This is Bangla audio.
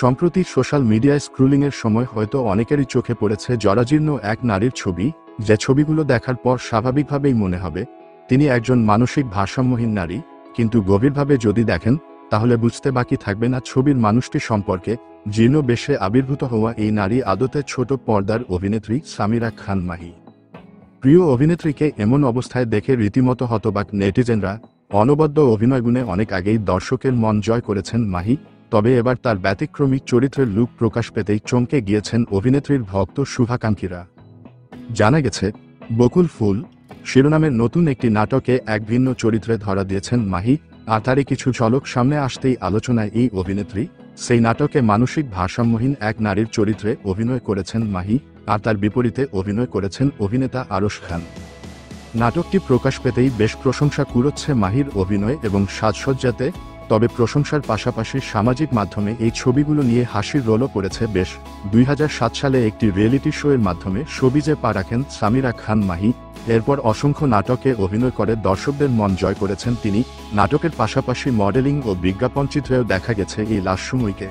সম্প্রতি সোশ্যাল মিডিয়ায় স্ক্রলিংয়ের সময় হয়তো অনেকেরই চোখে পড়েছে জরাজীর্ণ এক নারীর ছবি, যে ছবিগুলো দেখার পর স্বাভাবিকভাবেই মনে হবে তিনি একজন মানসিক ভারসাম্যহীন নারী, কিন্তু গভীরভাবে যদি দেখেন তাহলে বুঝতে বাকি থাকবে না ছবির মানুষটি সম্পর্কে। জীর্ণ বেশে আবির্ভূত হওয়া এই নারী আদতে ছোট পর্দার অভিনেত্রী সামিরা খান মাহি। প্রিয় অভিনেত্রীকে এমন অবস্থায় দেখে রীতিমতো হতবাক নেটিজেনরা। অনবদ্য অভিনয়গুণে অনেক আগেই দর্শকের মন জয় করেছেন মাহি, তবে এবার তার ব্যতিক্রমী চরিত্রের লুক প্রকাশ পেতেই চমকে গিয়েছেন অভিনেত্রীর ভক্ত শুভাকাঙ্ক্ষীরা। জানা গেছে, বকুল ফুল শিরোনামের নতুন একটি নাটকে এক ভিন্ন চরিত্রে ধরা দিয়েছেন মাহি, আর তারই কিছু ঝলক সামনে আসতেই আলোচনায় এই অভিনেত্রী। সেই নাটকে মানসিক ভারসাম্যহীন এক নারীর চরিত্রে অভিনয় করেছেন মাহি, আর তার বিপরীতে অভিনয় করেছেন অভিনেতা আরশ খান। নাটকটি প্রকাশ পেতেই বেশ প্রশংসা কুড়োচ্ছে মাহির অভিনয় এবং সাজসজ্জাতে, তবে প্রশংসার পাশাপাশি সামাজিক মাধ্যমে এই ছবিগুলো নিয়ে হাসির রোলও পড়েছে বেশ। 2007 সালে একটি রিয়েলিটি শোয়ের মাধ্যমে শোবিজে পা রাখেন সামিরা খান মাহি। এরপর অসংখ্য নাটকে অভিনয় করে দর্শকদের মন জয় করেছেন তিনি। নাটকের পাশাপাশি মডেলিং ও বিজ্ঞাপন চিত্রেও দেখা গেছে এই লাস্যময়ীকে।